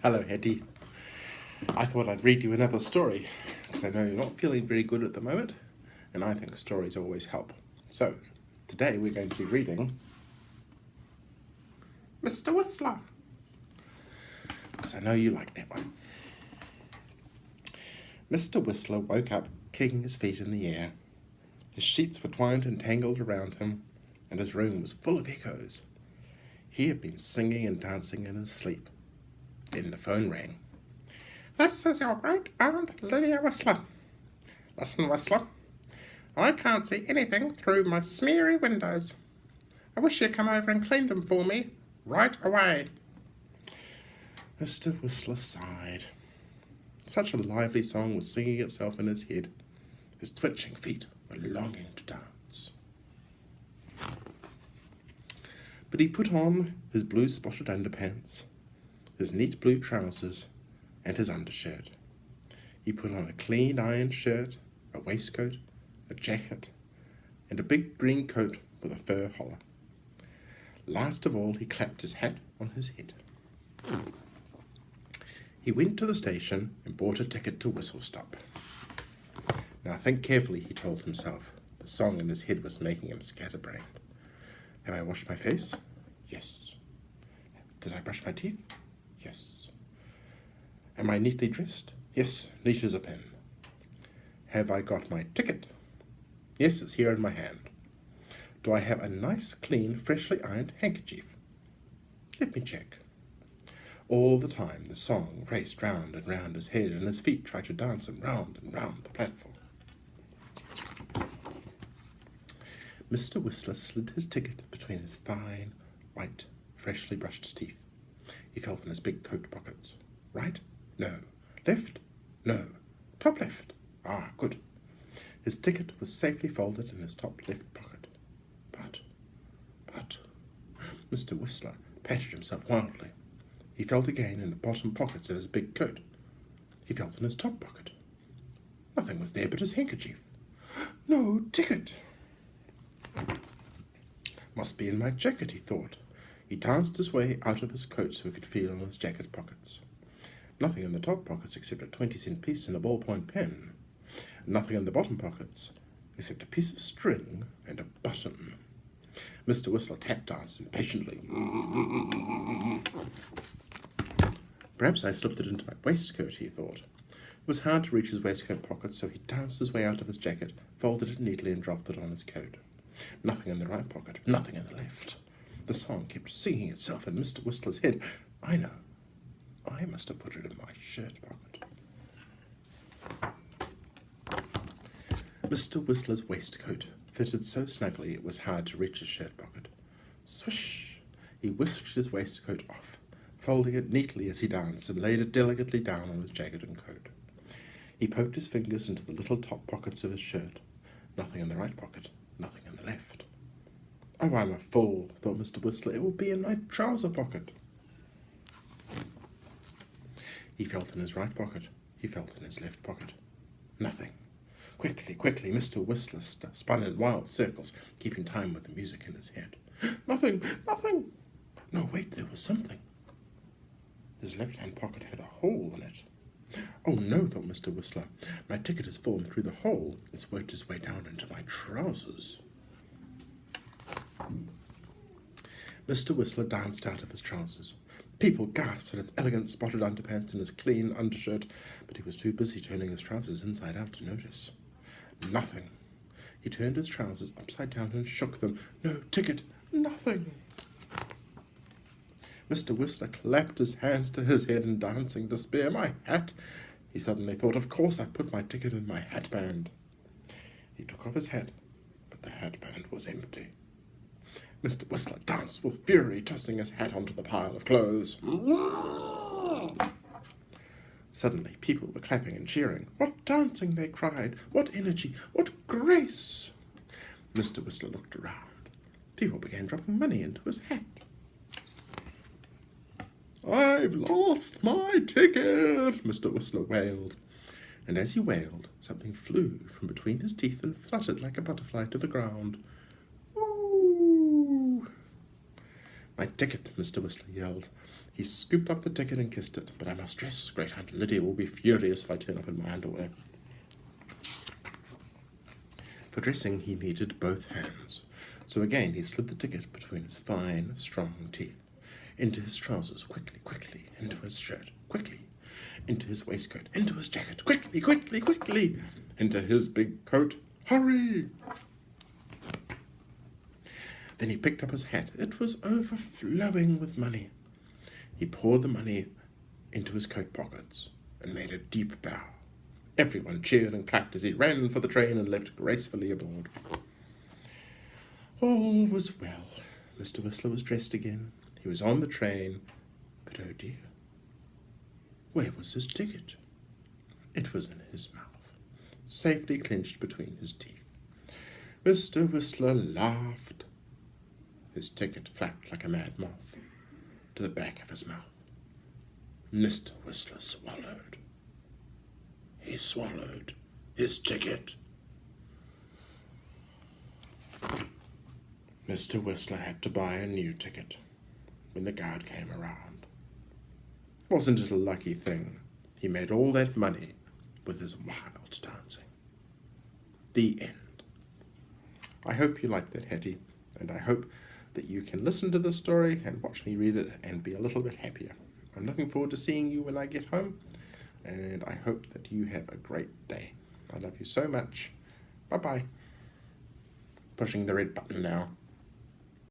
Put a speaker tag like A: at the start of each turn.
A: Hello, Hetty. I thought I'd read you another story, because I know you're not feeling very good at the moment, and I think stories always help. So, today we're going to be reading Mr. Whistler, because I know you like that one. Mr. Whistler woke up, kicking his feet in the air. His sheets were twined and tangled around him, and his room was full of echoes. He had been singing and dancing in his sleep. Then the phone rang. "This is your great aunt Lydia Whistler. Listen, Whistler, I can't see anything through my smeary windows. I wish you'd come over and clean them for me right away." Mr. Whistler sighed. Such a lively song was singing itself in his head. His twitching feet were longing to dance. But he put on his blue-spotted underpants, his neat blue trousers, and his undershirt. He put on a clean ironed shirt, a waistcoat, a jacket, and a big green coat with a fur collar. Last of all, he clapped his hat on his head. He went to the station and bought a ticket to Whistle Stop. Now think carefully, he told himself. The song in his head was making him scatterbrained. Have I washed my face? Yes. Did I brush my teeth? Yes. Am I neatly dressed? Yes, neat as a pin. Have I got my ticket? Yes, it's here in my hand. Do I have a nice, clean, freshly ironed handkerchief? Let me check. All the time the song raced round and round his head, and his feet tried to dance him round and round the platform. Mr. Whistler slid his ticket between his fine, white, freshly brushed teeth. He felt in his big coat pockets. Right? No. Left? No. Top left? Ah, good. His ticket was safely folded in his top left pocket. But, Mr. Whistler patted himself wildly. He felt again in the bottom pockets of his big coat. He felt in his top pocket. Nothing was there but his handkerchief. No ticket! Must be in my jacket, he thought. He danced his way out of his coat so he could feel in his jacket pockets. Nothing in the top pockets except a 20-cent piece and a ballpoint pen. Nothing in the bottom pockets except a piece of string and a button. Mr. Whistler tap danced impatiently. Perhaps I slipped it into my waistcoat, he thought. It was hard to reach his waistcoat pocket, so he danced his way out of his jacket, folded it neatly, and dropped it on his coat. Nothing in the right pocket, nothing in the left. The song kept singing itself in Mr. Whistler's head. I know. I must have put it in my shirt pocket. Mr. Whistler's waistcoat fitted so snugly it was hard to reach his shirt pocket. Swish! He whisked his waistcoat off, folding it neatly as he danced, and laid it delicately down on his jacket and coat. He poked his fingers into the little top pockets of his shirt. Nothing in the right pocket, nothing in the left. Oh, I'm a fool, thought Mr. Whistler. It will be in my trouser pocket. He felt in his right pocket. He felt in his left pocket. Nothing. Quickly, Mr. Whistler spun in wild circles, keeping time with the music in his head. Nothing! No, wait, there was something. His left-hand pocket had a hole in it. Oh no, thought Mr. Whistler. My ticket has fallen through the hole. It's worked its way down into my trousers. Mr. Whistler danced out of his trousers. People gasped at his elegant spotted underpants and his clean undershirt, but he was too busy turning his trousers inside out to notice. Nothing. He turned his trousers upside down and shook them. No ticket. Nothing. Mr. Whistler clapped his hands to his head in dancing despair. My hat! He suddenly thought, of course I've put my ticket in my hatband. He took off his hat, but the hatband was empty. Mr. Whistler danced with fury, tossing his hat onto the pile of clothes. Suddenly, people were clapping and cheering. What dancing, they cried. What energy, what grace. Mr. Whistler looked around. People began dropping money into his hat. I've lost my ticket, Mr. Whistler wailed. And as he wailed, something flew from between his teeth and fluttered like a butterfly to the ground. My ticket, Mr. Whistler yelled. He scooped up the ticket and kissed it. But I must dress. Great Aunt Lydia will be furious if I turn up in my underwear. For dressing, he needed both hands. So again, he slid the ticket between his fine, strong teeth. Into his trousers, quickly, quickly. Into his shirt, quickly. Into his waistcoat, into his jacket, quickly, quickly, quickly. Into his big coat, hurry! Then he picked up his hat. It was overflowing with money. He poured the money into his coat pockets and made a deep bow. Everyone cheered and clapped as he ran for the train and leapt gracefully aboard. All was well. Mr. Whistler was dressed again. He was on the train, but oh dear, where was his ticket? It was in his mouth, safely clenched between his teeth. Mr. Whistler laughed. His ticket flapped like a mad moth to the back of his mouth. Mr. Whistler swallowed. He swallowed his ticket. Mr. Whistler had to buy a new ticket when the guard came around. Wasn't it a lucky thing he made all that money with his wild dancing? The end. I hope you liked that, Hetty, and I hope that you can listen to the story and watch me read it and be a little bit happier. I'm looking forward to seeing you when I get home, and I hope that you have a great day. I love you so much. Bye-bye. Pushing the red button now.